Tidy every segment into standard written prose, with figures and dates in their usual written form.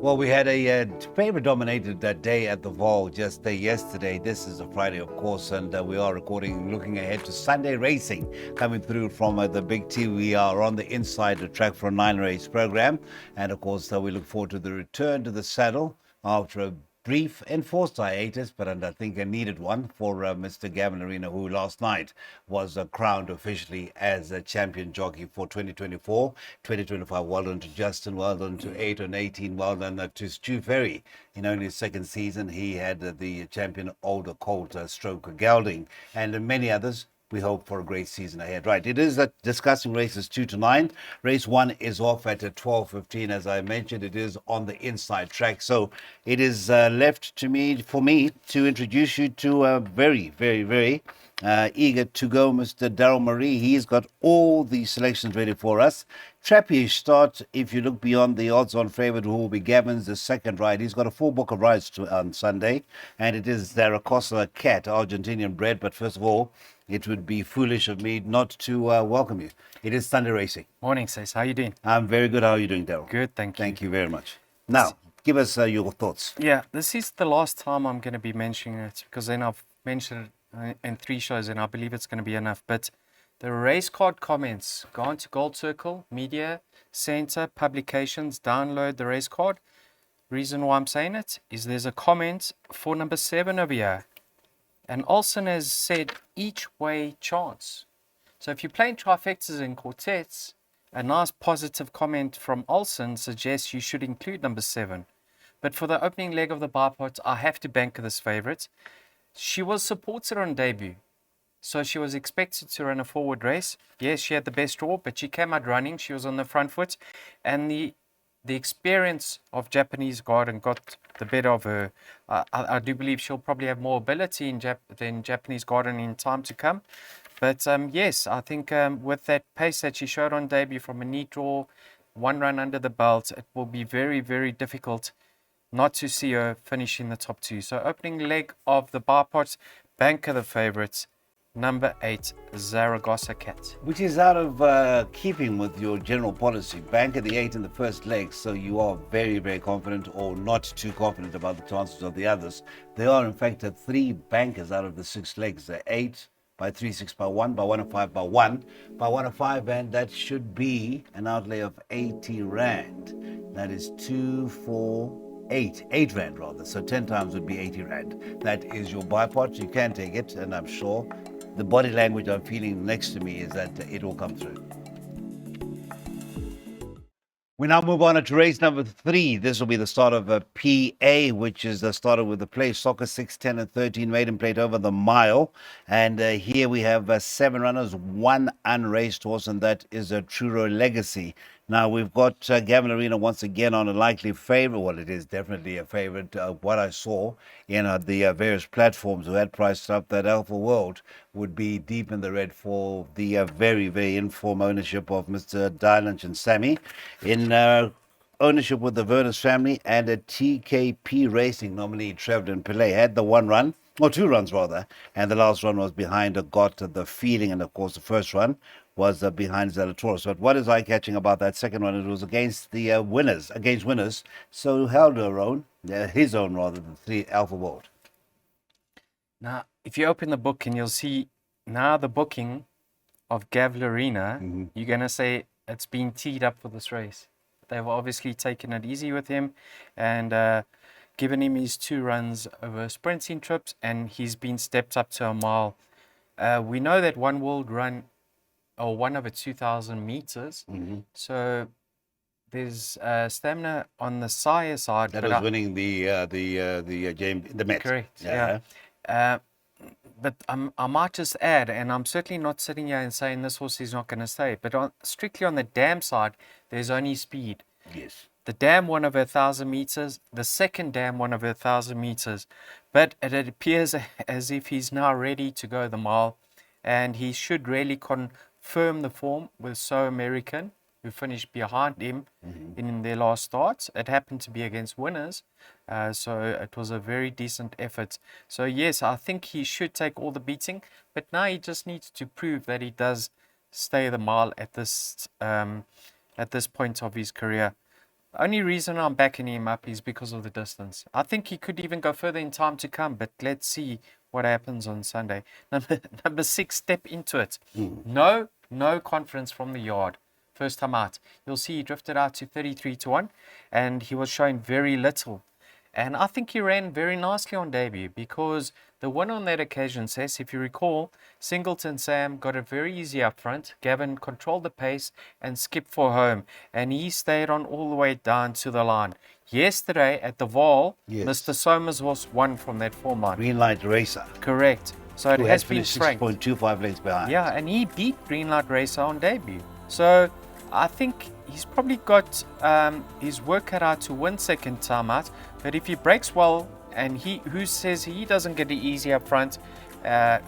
Well, we had a favor-dominated day at the Vol just yesterday. This is a Friday, of course, and we are recording, looking ahead to Sunday racing coming through from the Big T. We are on the inside the track for a 9-race program, and of course, we look forward to the return to the saddle after a brief enforced hiatus, but I think a needed one for Mr. Gavin Arena, who last night was crowned officially as a champion jockey for 2024, 2025. Well done to Justin, well done to 8 and 18, well done to Stu Ferry. In only his second season, he had the champion Older Colt stroke gelding, and many others. We hope for a great season ahead. Right, it is discussing races 2 to 9. Race 1 is off at 12:15. As I mentioned, it is on the inside track. So it is left to me, for me, to introduce you to a very, very, very eager to go Mr. Daryl Marie. He's got all the selections ready for us. Trappy start, if you look beyond the odds-on favourite, who will be Gavin's the second ride. He's got a full book of rides on Sunday, and it is Zaragoza Cat, Argentinian bred. But first of all, it would be foolish of me not to welcome you. It is Sunday racing. Morning, Says. How are you doing? I'm very good. How are you doing, Daryl? Good, thank you. Thank you very much. Now, give us your thoughts. Yeah, this is the last time I'm going to be mentioning it, because then I've mentioned it in 3 shows and I believe it's going to be enough. But the race card comments, go on to Gold Circle, Media Center, Publications, download the race card. Reason why I'm saying it is there's a comment for number 7 over here. And Olsen has said each way chance. So if you're playing trifectas and quartets, a nice positive comment from Olsen suggests you should include number 7. But for the opening leg of the bipod, I have to bank this favourite. She was supported on debut, so she was expected to run a forward race. Yes, she had the best draw, but she came out running. She was on the front foot, and the experience of Japanese Garden got the better of her. I do believe she'll probably have more ability than Japanese Garden in time to come. But yes, I think with that pace that she showed on debut from a neat draw, 1 run under the belt, it will be very, very difficult not to see her finish in the top 2. So opening leg of the bipods, bank of the favourites, number 8, Zaragoza Cat. Which is out of keeping with your general policy. Bank at the 8 in the first leg, so you are very, very confident or not too confident about the chances of the others. There are, in fact, 3 bankers out of the 6 legs. 8 by 3, 6 by 1, by 1 and 5 by 1, by 1 and 5, and that should be an outlay of 80 Rand. That is 2, 4, 8 Rand rather. So 10 times would be 80 Rand. That is your buy pot. You can take it, and I'm sure the body language I'm feeling next to me is that it will come through. We now move on to race number 3. This will be the start of a PA, which is the starter with the play Soccer 6, 10 and 13 maiden plate over the mile. And here we have 7 runners, 1 unraced horse, and that is a Truro Legacy. Now, we've got Gavin Arena once again on a likely favourite. Well, it is definitely a favourite. What I saw in the various platforms who had priced up that Alpha World would be deep in the red for the very, very informed ownership of Mr. Dylanch and Sammy. In ownership with the Vernus family and a TKP Racing nominee, Trevor Pillay, had the 1 run, or 2 runs rather, and the last run was behind Got the Feeling, and of course the first run was behind Zalatoris. But what is eye-catching about that second one? It was against the winners, so held her own, his own rather, than 3 Alpha World. Now, if you open the book and you'll see now the booking of Gavlarina, you're going to say it's been teed up for this race. They've obviously taken it easy with him and given him his 2 runs over sprinting trips, and he's been stepped up to a mile. We know that one world run, or 1 over 2,000 meters. So there's stamina on the sire side. That was winning the game, the Met. Correct. Yeah. But I might just add, and I'm certainly not sitting here and saying this horse is not going to stay, but strictly on the dam side, there's only speed. Yes. The dam 1 over 1,000 meters, the second dam 1 over 1,000 meters. But it appears as if he's now ready to go the mile, and he should really confirm the form with So American, who finished behind him in their last starts. It happened to be against winners, so it was a very decent effort. So yes, I think he should take all the beating, but now he just needs to prove that he does stay the mile at this point of his career. Only reason I'm backing him up is because of the distance. I think he could even go further in time to come, but let's see what happens on Sunday. Number 6, Step Into It. No confidence from the yard. First time out. You'll see he drifted out to 33 to 1, and he was showing very little. And I think he ran very nicely on debut, because the one on that occasion says, if you recall, Singleton Sam got it very easy up front. Gavin controlled the pace and skipped for home, and he stayed on all the way down to the line. Yesterday at the Val, Yes. Mr. Somers was one from that form line. Green Light Racer, Correct. So it who has has been finished franked. 6.25 lengths behind. Yeah, and he beat Green Light Racer on debut. So I think he's probably got his work cut out to win second time out. But if he breaks well, and who says he doesn't get it easy up front,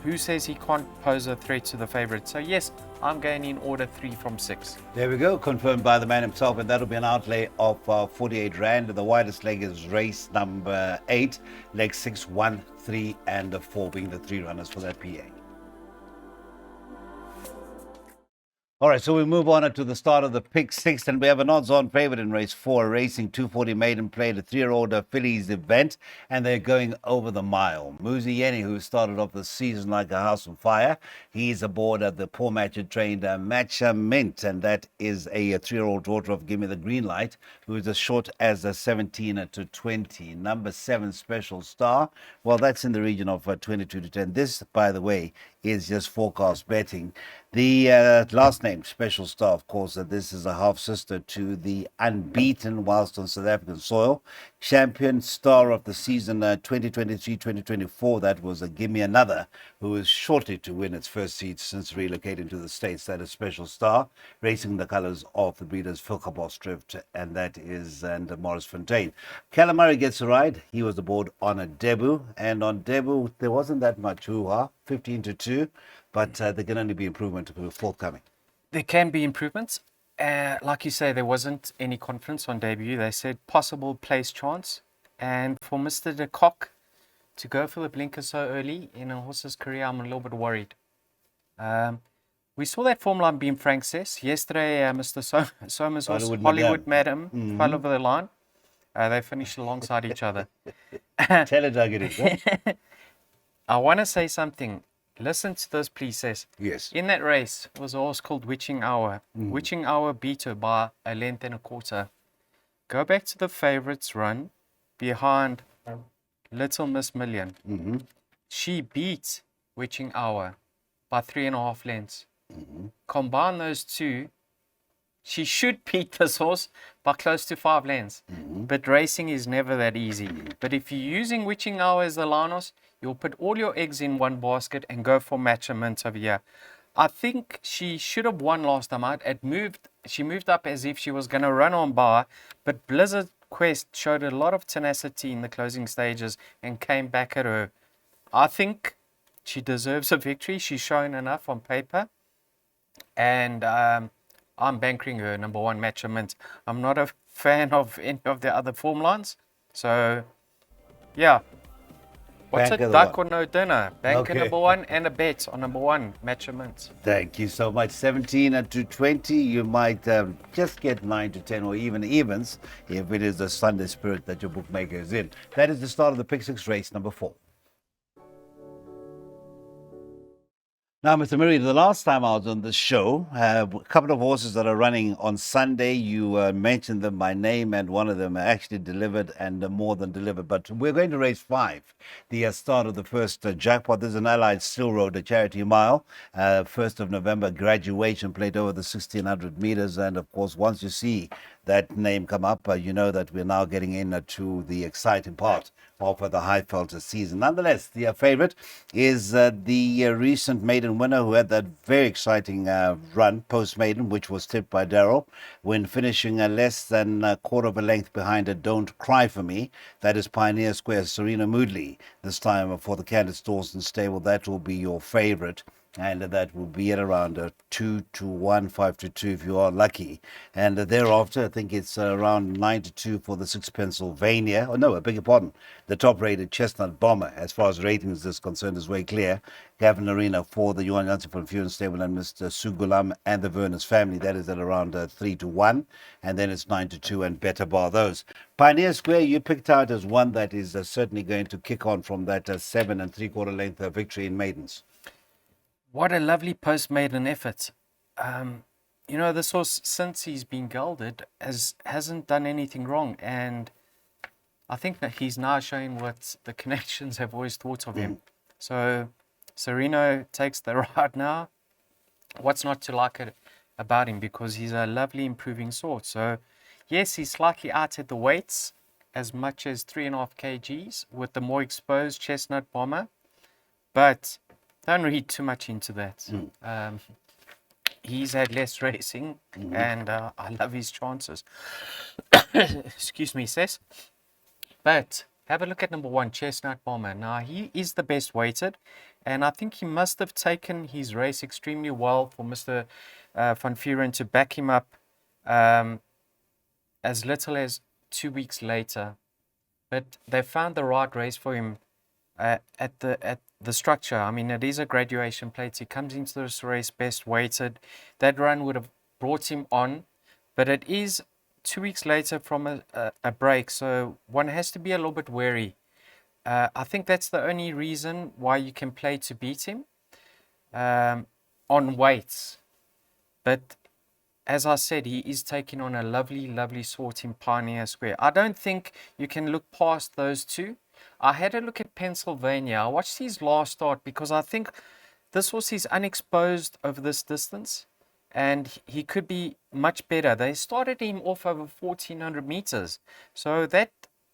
who says he can't pose a threat to the favourite? So yes, I'm going in order 3 from 6. There we go, confirmed by the man himself, and that'll be an outlay of 48 Rand. The widest leg is race number 8, leg 6, 1, 3, and 4 being the 3 runners for that PA. All right, so we move on to the start of the pick 6, and we have an odds-on favourite in race 4, racing 240 maiden played a 3-year-old fillies event, and they're going over the mile. Muzi Yeni, who started off the season like a house on fire, he's aboard at the poor matcher-trained Matcha Mint, and that is a 3-year-old daughter of Give Me the Green Light, who is as short as 17 to 20. Number 7, Special Star, well, that's in the region of 22 to 10. This, by the way, is just forecast betting. The last name, Special Star, of course, that this is a half-sister to the unbeaten, whilst on South African soil, champion star of the season 2023-2024. That was a Give Me Another, who is shortly to win its first seat since relocating to the States. That is Special Star, racing the colours of the breeders Vilcabos Drift, and that is and Morris Fontaine. Callum Murray gets a ride. He was aboard on a debut, and on debut there wasn't that much hoo-ha, 15 to 2. But there can only be improvement forthcoming. There can be improvements. Like you say, there wasn't any confidence on debut. They said possible place chance. And for Mr. de Kock to go for the blinker so early in a horse's career, I'm a little bit worried. We saw that form line being Frank says. Yesterday, Mr. Somers was Hollywood Madam, fell over the line. They finished alongside each other. Tell it like it is. Huh? I want to say something. Listen to this, please, says. Yes. In that race was a horse called Witching Hour. Witching Hour beat her by a length and a quarter. Go back to the favourites run behind Little Miss Million. She beat Witching Hour by 3.5 lengths. Combine those two, she should beat this horse by close to 5 lengths. But racing is never that easy. But if you're using Witching Hour as the line horse, you'll put all your eggs in one basket and go for Matcha Mint over here. I think she should have won last time out. She moved up as if she was going to run on by, but Blizzard Quest showed a lot of tenacity in the closing stages and came back at her. I think she deserves a victory. She's shown enough on paper. And I'm bankering her, number 1, Matcha Mint. I'm not a fan of any of the other form lines. So, yeah. What's Bank a of the duck one. or no dinner? Bank Okay. number 1 and a bet on number 1, Matcha Mint. Thank you so much. 17 to 20. You might just get 9 to 10 or even evens if it is the Sunday spirit that your bookmaker is in. That is the start of the Pick 6 race number 4. Now, Mr. Murray, the last time I was on the show, a couple of horses that are running on Sunday, you mentioned them by name, and one of them actually delivered and more than delivered. But we're going to race 5, the start of the first jackpot. There's an Allied Steel Road, a charity mile, 1st of November, graduation plate over the 1,600 meters. And, of course, once you see that name come up, you know that we're now getting into the exciting part of the Highveld season. Nonetheless, the favourite is the recent maiden winner who had that very exciting run post-maiden, which was tipped by Darryl, when finishing less than a quarter of a length behind a Don't Cry For Me. That is Pioneer Square, Serena Moodley. This time for the Candice Dawson stable, that will be your favourite. and that will be at around 2-1, 5-2 if you are lucky. And thereafter, I think it's around 9-2 for the 6 Pennsylvania. Oh no, I beg your pardon. The top-rated Chestnut Bomber, as far as ratings is concerned, is way clear. Gavin Arena for the Yuan Yancy from Furen Stable and Mr. Sugulam and the Vernus family. That is at around 3-1, and then it's 9-2 and better bar those. Pioneer Square, you picked out as one that is certainly going to kick on from that 7 3/4 length victory in maidens. What a lovely post-maiden effort. This horse, since he's been gelded, hasn't done anything wrong. And I think that he's now showing what the connections have always thought of him. So Sereno takes the ride now. What's not to like about him? Because he's a lovely improving sort. So, yes, he's slightly out at the weights, as much as 3.5 kgs with the more exposed Chestnut Bomber. But don't read too much into that. He's had less racing, and I love his chances. Excuse me, Cess. But have a look at number 1, Chestnut Bomber. Now, he is the best weighted, and I think he must have taken his race extremely well for Mr. Van Vuren to back him up as little as 2 weeks later. But they found the right race for him at the structure. I mean, it is a graduation plate. He comes into this race best weighted. That run would have brought him on, but it is 2 weeks later from a break, so one has to be a little bit wary. I think that's the only reason why you can play to beat him on weights. But as I said, he is taking on a lovely, lovely sort in Pioneer Square. I don't think you can look past those two. I had a look at Pennsylvania. I watched his last start because I think this was his unexposed over this distance, and he could be much better. They started him off over 1,400 meters, so that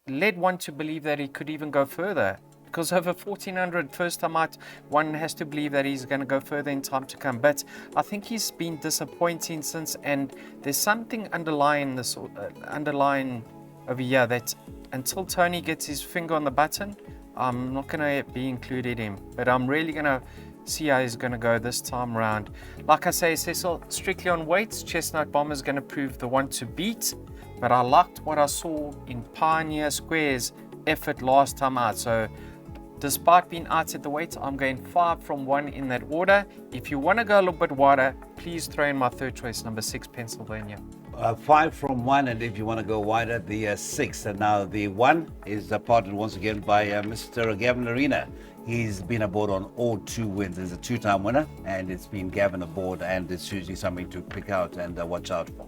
led one to believe that he could even go further. Because over 1,400 first time out, one has to believe that he's going to go further in time to come. But I think he's been disappointing since, and there's something underlying over here that until Tony gets his finger on the button, I'm not going to be included in him. But I'm really going to see how he's going to go this time around. Like I say, Cecil, strictly on weights, Chestnut Bomber is going to prove the one to beat. But I liked what I saw in Pioneer Square's effort last time out. So despite being out at the weight, I'm going 5 from 1 in that order. If you want to go a little bit wider, please throw in my third choice, number 6, Pennsylvania. 5 from 1, and if you want to go wider, the 6. And now the 1 is partnered once again by Mr. Gavin Arena. He's been aboard on all 2 wins. He's a 2-time winner, and it's been Gavin aboard, and it's usually something to pick out and watch out for.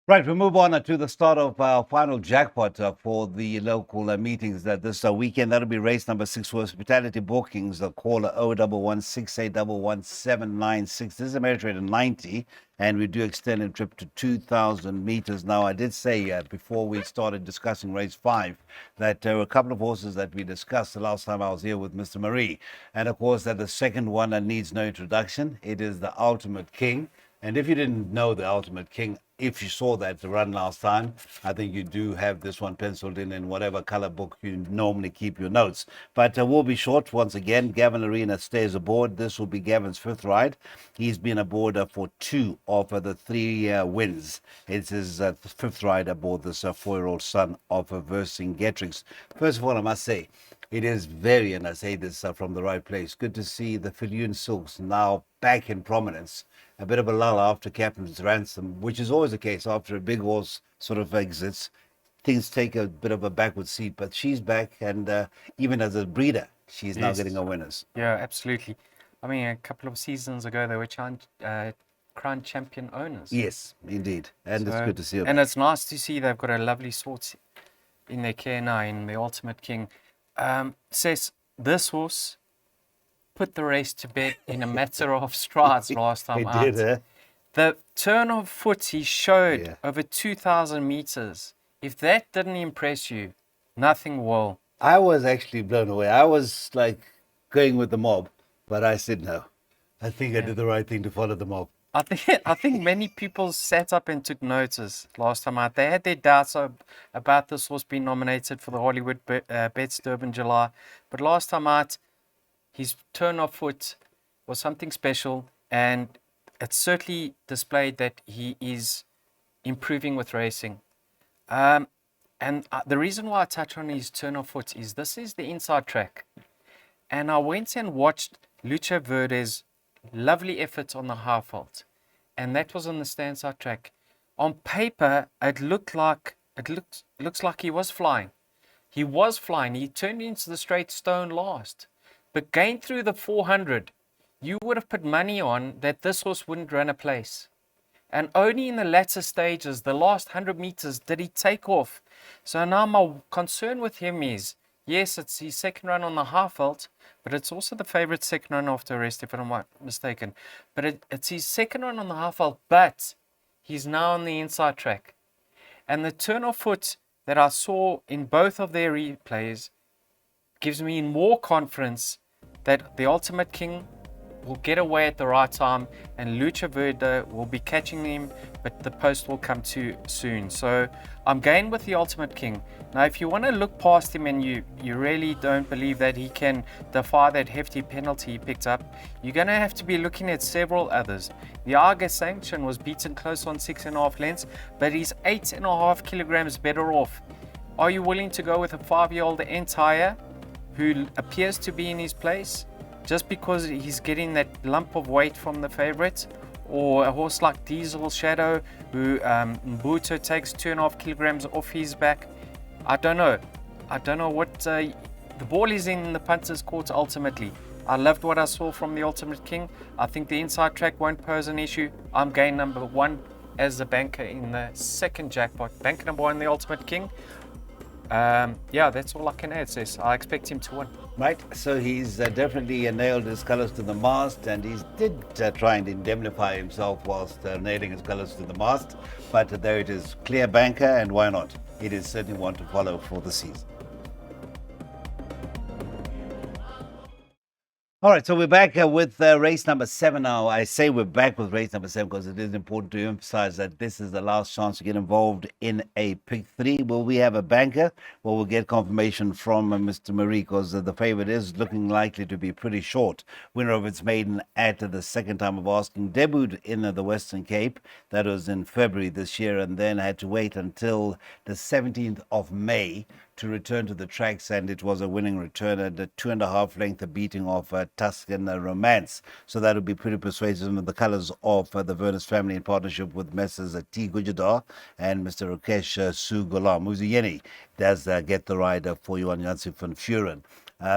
Right, we move on to the start of our final jackpot for the local meetings this weekend. That'll be race number 6 for Hospitality Bookings. The caller 01168111796. This is a merit rate of 90, and we do extend a trip to 2,000 meters. Now, I did say before we started discussing race 5 that there were a couple of horses that we discussed the last time I was here with Mr. Marie. And of course, that the second one needs no introduction. It is the Ultimate King. And if you didn't know the Ultimate King, if you saw that run last time, I think you do have this one penciled in whatever color book you normally keep your notes. But we'll be short once again. Gavin Arena stays aboard. This will be Gavin's 5th ride. He's been aboard for 2 of the 3 wins. It's his 5th ride aboard this 4-year-old son of Vercingetorix. First of all, I must say, it is very, and I say this from the right place, good to see the Fillion Silks now back in prominence. A bit of a lull after Captain's Ransom, which is always the case after a big horse sort of exits. Things take a bit of a backward seat, but she's back, and even as a breeder, she's now getting her winners. Yeah, absolutely. I mean, a couple of seasons ago, they were crowned champion owners. Yes, indeed. And it's good to see her. And it's nice to see they've got a lovely sort in their care now, in the Ultimate King. Says this horse put the race to bed in a matter of strides last time out. It did, eh? The turn of foot he showed over 2,000 meters. If that didn't impress you, nothing will. I was actually blown away. I was like going with the mob, but I said no. I think I did the right thing to follow the mob. I think many people sat up and took notice last time out. They had their doubts about this horse being nominated for the Hollywood Bets Durban July, but last time out, his turn of foot was something special, and it certainly displayed that he is improving with racing. Um, and the reason why I touch on his turn of foot is this is the inside track. And I went and watched Lucha Verde's lovely effort on the half vault. And that was on the stand side track. On paper, it looks like he was flying. He was flying. He turned into the straight stone last. But going through the 400, you would have put money on that this horse wouldn't run a place. And only in the latter stages, the last 100 meters, did he take off. So now my concern with him is, yes, it's his second run on the half vault, but it's also the favorite second run after arrest, if I'm not mistaken. But it's his second run on the half vault, but he's now on the inside track. And the turn of foot that I saw in both of their replays gives me more confidence that the Ultimate King will get away at the right time and Lucha Verde will be catching him, but the post will come too soon. So I'm going with the Ultimate King. Now, if you want to look past him and you really don't believe that he can defy that hefty penalty he picked up, you're going to have to be looking at several others. The Arga Sanction was beaten close on 6.5 lengths, but he's 8.5 kilograms better off. Are you willing to go with a 5-year-old Entire who appears to be in his place just because he's getting that lump of weight from the favorite? Or a horse like Diesel Shadow who Mbuto takes 2.5 kilograms off his back? I don't know what the ball is in the punter's court ultimately. I loved what I saw from the Ultimate King. I think the inside track won't pose an issue. I'm going number 1 as the banker in the second jackpot. Banker number 1, the Ultimate King. Yeah, that's all I can add, sis. I expect him to win. Right, so he's definitely nailed his colours to the mast, and he did try and indemnify himself whilst nailing his colours to the mast. But there it is, clear banker, and why not? It is certainly one to follow for the season. All right, so we're back with race number 7 now. I say we're back with race number 7 because it is important to emphasize that this is the last chance to get involved in a pick 3. Will we have a banker? Well, we'll get confirmation from Mr. Marie because the favorite is looking likely to be pretty short. Winner of its maiden at the second time of asking. Debuted in the Western Cape. That was in February this year, and then had to wait until the 17th of May to return to the tracks, and it was a winning return at a 2.5 length beating of Tuscan Romance. So that would be pretty persuasive in the colours of the Vernus family in partnership with Messrs. T. Gujadar and Mr. Rakesh Sugulam. Muziyeni does get the rider for you on Yansi van Furen.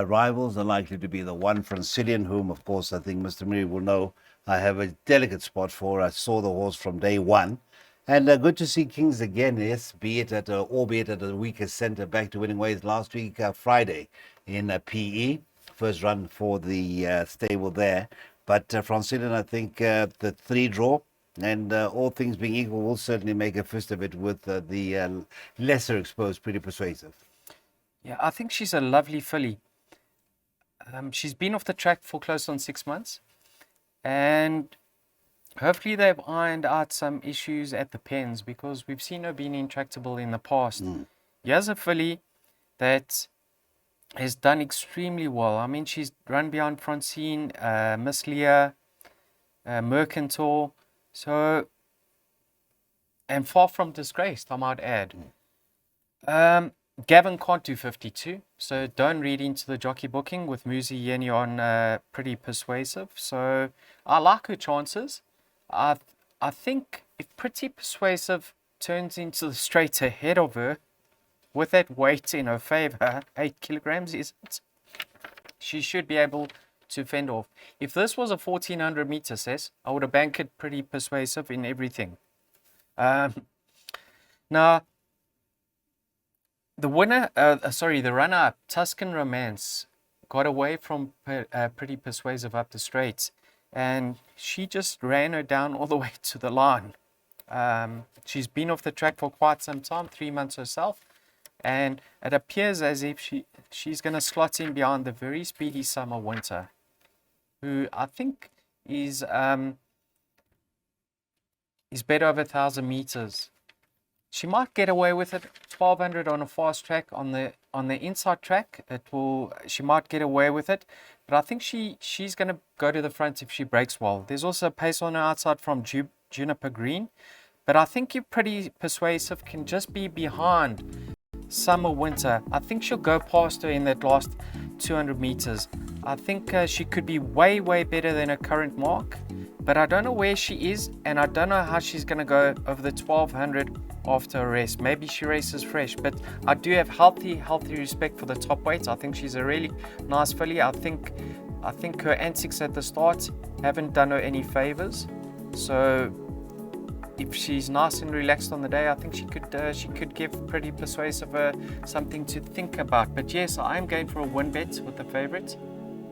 Rivals are likely to be the one Francilian, whom, of course, I think Mr. Miri will know I have a delicate spot for. I saw the horse from day one. And good to see Kings again, yes, albeit at a weaker centre, back to winning ways last week, Friday, in PE. First run for the stable there. But Francilian, I think the 3 draw, and all things being equal, will certainly make a fist of it with the lesser exposed, pretty persuasive. Yeah, I think she's a lovely filly. She's been off the track for close on 6 months, and hopefully they've ironed out some issues at the pens, because we've seen her being intractable in the past. Here's a filly that has done extremely well. I mean, she's run beyond Francine, Miss Leah, Mercantor, so, and far from disgraced, I might add. Gavin can't do 52, so don't read into the jockey booking with Muzi Yeni on pretty persuasive. So I like her chances. I think if Pretty Persuasive turns into the straight ahead of her with that weight in her favour, 8 kilograms, is it? She should be able to fend off. If this was a 1400 meter says, I would have banked it Pretty Persuasive in everything. Now, the runner-up, Tuscan Romance, got away from Pretty Persuasive up the straight, and she just ran her down all the way to the line. She's been off the track for quite some time, 3 months herself, and it appears as if she's going to slot in behind the very speedy Summer Winter, who I think is is better over 1,000 meters. She might get away with it. 1,200 on a fast track on the inside track. She might get away with it, but I think she's going to go to the front if she breaks well. There's also a pace on her outside from Juniper Green, but I think you're pretty persuasive. Can just be behind Summer Winter. I think she'll go past her in that last 200 meters. I think she could be way better than her current mark, but I don't know where she is, and I don't know how she's going to go over the 1,200 after a race. Maybe she races fresh, but I do have healthy respect for the top weights. I think she's a really nice filly. I think her antics at the start haven't done her any favors. So if she's nice and relaxed on the day, I think she could give pretty persuasive something to think about. But yes, I am going for a win bet with the favorite.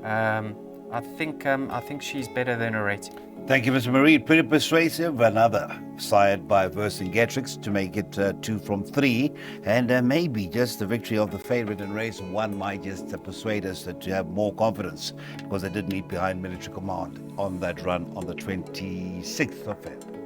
I think she's better than her rating. Thank you, Mr. Marie. Pretty persuasive. Another sired by Vercingetorix to make it 2 from 3. And maybe just the victory of the favorite in race 1 might just persuade us to have more confidence, because they did meet behind Military Command on that run on the 26th of February.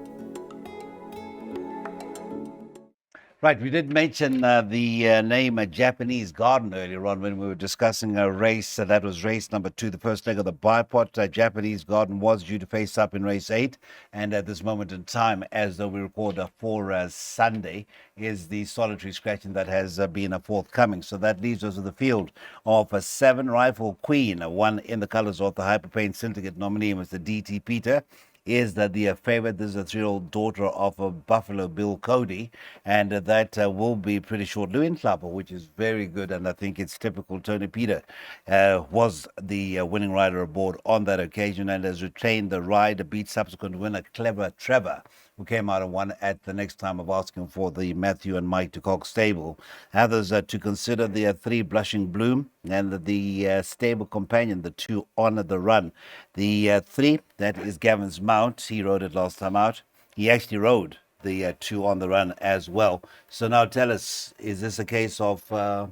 Right, we did mention the name Japanese Garden earlier on when we were discussing a race. That was race number 2, the first leg of the bipod. Japanese Garden was due to face up in race 8. And at this moment in time, as though we record for Sunday, is the solitary scratching that has been forthcoming. So that leaves us with the field of 7 Rifle Queen, one in the colors of the Hyperpain Syndicate nominee, Mr. D.T. Peter. Is that the favorite? This is a 3-year-old daughter of Buffalo Bill Cody, and that will be pretty short. Lewin Klapper, which is very good, and I think it's typical. Tony Peter was the winning rider aboard on that occasion and has retained the ride, beat subsequent winner Clever Trevor, who came out and won at the next time of asking for the Matthew and Mike DeCock stable. Others to consider the 3 Blushing Bloom and the stable companion, the 2 on the run. The 3, that is Gavin's Mount. He rode it last time out. He actually rode the 2 on the run as well. So now tell us, is this a case of a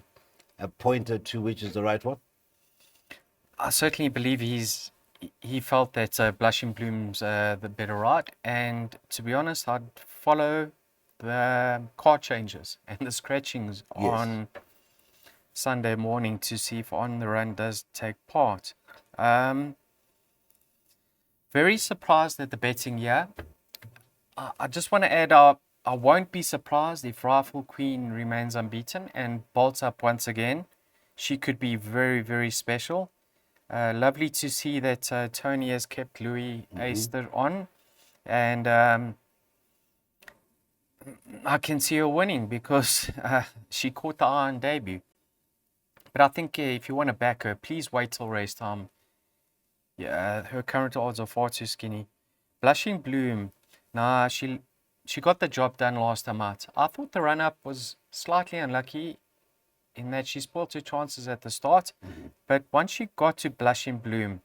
pointer to which is the right one? I certainly believe he felt that Blushing Bloom's the better ride, and to be honest, I'd follow the car changes and the scratchings on Sunday morning to see if On the Run does take part. Very surprised at the betting here. I just want to add, I won't be surprised if Rifle Queen remains unbeaten and bolts up once again. She could be very special. Lovely to see that Tony has kept Louis Aister on, and I can see her winning because she caught the eye on debut. But I think if you want to back her, please wait till race time. Yeah, her current odds are far too skinny. Blushing Bloom, nah, she got the job done last time out. I thought the run-up was slightly unlucky in that she spoiled her chances at the start. But once she got to Blushing Bloom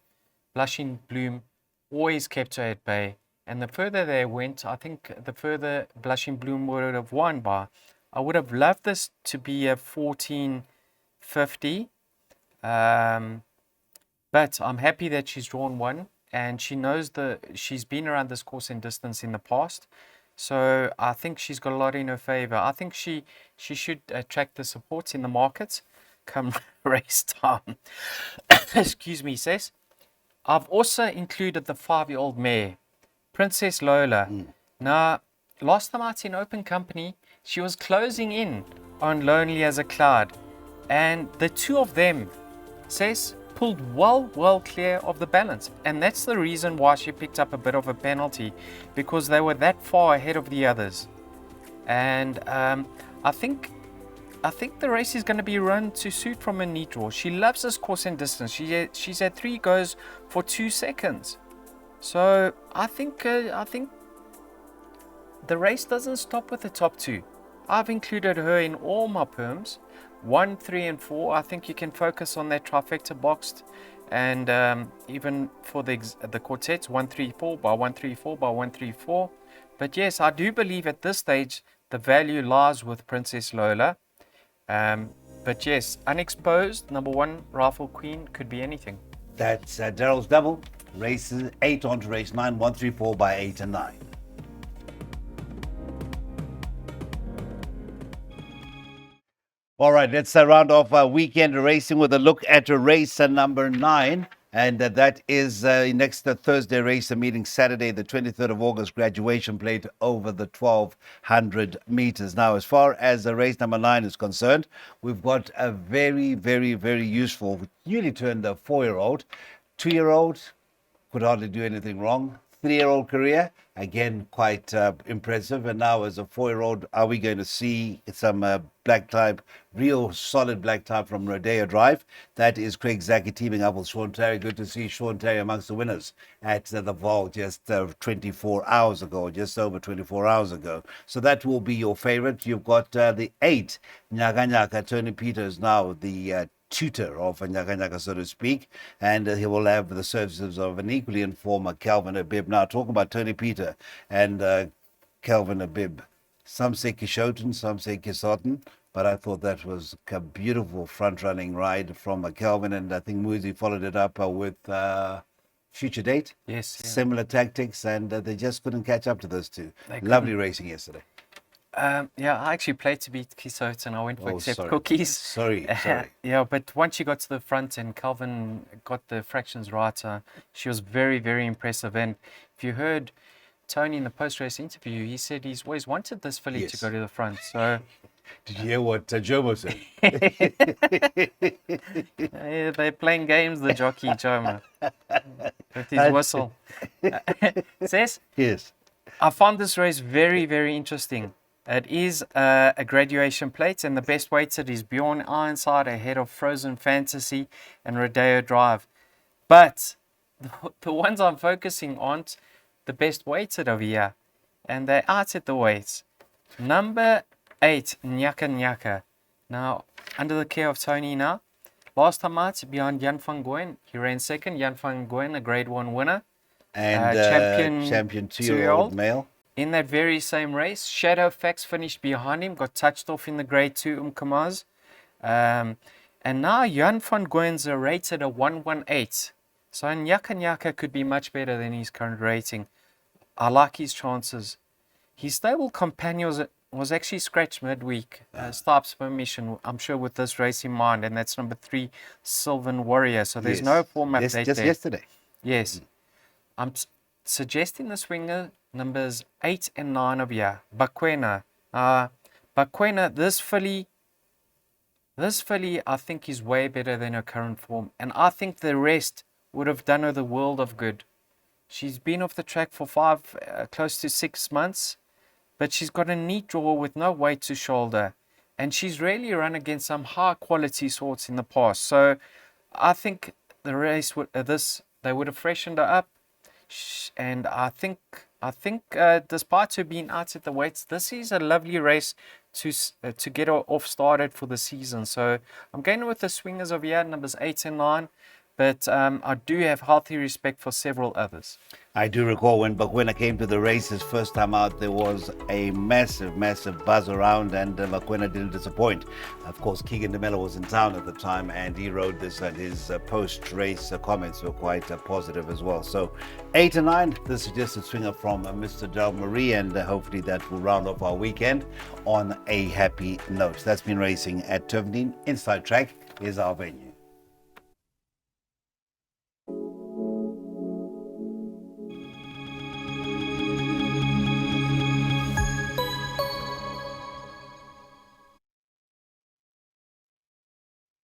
always kept her at bay. And the further they went, I think the further Blushing Bloom would have won by. I would have loved this to be a 14.50. But I'm happy that she's drawn 1, and she knows she's been around this course and distance in the past. So I think she's got a lot in her favor. I think she should attract the supports in the markets come race time. Excuse me, Cess. I've also included the 5-year-old mare, Princess Lola. Now, last time out in open company, she was closing in on Lonely as a Cloud. And the 2 of them, Cess, pulled well clear of the balance, and that's the reason why she picked up a bit of a penalty, because they were that far ahead of the others. And I think the race is going to be run to suit from a neat draw. She loves this course and distance. She's had 3 goes for 2 seconds, so I think the race doesn't stop with the top 2. I've included her in all my perms. 1, 3, and 4. I think you can focus on that trifecta boxed, and even for the quartets, 1, 3, 4 by 1, 3, 4 by 1, 3, 4. But yes, I do believe at this stage the value lies with Princess Lola. But yes, unexposed, number 1, Rifle Queen, could be anything. That's Daryl's double. Races 8 on to race 9, 1, 3, 4 by 8 and 9. All right, let's round off our weekend racing with a look at race number 9. And that is next Thursday race, meeting Saturday, the 23rd of August, graduation plate over the 1200 meters. Now, as far as race number 9 is concerned, we've got a very, very, very useful, newly turned 4-year-old, 2-year-old, could hardly do anything wrong. 3-year-old career, again, quite impressive. And now as a 4-year-old, are we going to see some black type, real solid black type from Rodeo Drive? That is Craig Zaki teaming up with Sean Terry. Good to see Sean Terry amongst the winners at the Vol just 24 hours ago, just over 24 hours ago. So that will be your favorite. You've got the 8, Nyaka Nyaka. Tony Peters now the tutor of Nyaka Nyaka, so to speak, and he will have the services of an equally informed Calvin Abib. Now, talking about Tony Peter and Calvin Abib, some say Kishoten, some say Kisoten, but I thought that was a beautiful front-running ride from Calvin, and I think Muzi followed it up with Future Date. Yes. Yeah. Similar tactics, and they just couldn't catch up to those two. They Lovely racing yesterday. Yeah, I actually played to beat Kisot and I went for accept cookies. Sorry. Yeah, but once she got to the front and Calvin got the fractions right, she was very, very impressive. And if you heard Tony in the post-race interview, he said he's always wanted this filly to go to the front. So, did you hear what Jomo said? They're playing games, the jockey, Jomo, with his whistle. Says? Yes. I found this race very, very interesting. It is a graduation plate, and the best weighted is Bjorn Ironside ahead of Frozen Fantasy and Rodeo Drive. But the ones I'm focusing on, the best weighted over here, and they're out at the weights. Number 8, Nyaka Nyaka. Now, under the care of Tony now. Last time out, behind Jan van Goyen, he ran second. Jan van Goyen, a Grade 1 winner. And champion 2-year-old male. In that very same race, Shadow Fax finished behind him, got touched off in the Grade 2 Umkamaz. And now Jan van Goyen's rated a 118. So Nyaka Nyaka could be much better than his current rating. I like his chances. His stable companion was actually scratched midweek. Starp's permission, I'm sure, with this race in mind. And that's number 3, Sylvan Warrior. So there's no form update just there. Yesterday. Yes. I'm suggesting the swinger numbers 8 and 9 of here. Bakwena. Bakwena, this filly, I think, is way better than her current form. And I think the rest would have done her the world of good. She's been off the track for close to 6 months, but she's got a neat draw with no weight to shoulder. And she's really run against some high quality sorts in the past. So I think the race, they would have freshened her up. And I think, despite her being out at the weights, this is a lovely race to get her off started for the season. So I'm going with the swingers of here, numbers 8 and 9. But I do have healthy respect for several others. I do recall when Bakwena came to the race his first time out, there was a massive, massive buzz around, and Bakwena didn't disappoint. Of course, Keegan DeMello was in town at the time, and he rode this, and his post-race comments were quite positive as well. So 8 and 9, the suggested swinger from Mr. Del Marie, and hopefully that will round off our weekend on a happy note. That's been racing at Turffontein. Inside Track is our venue.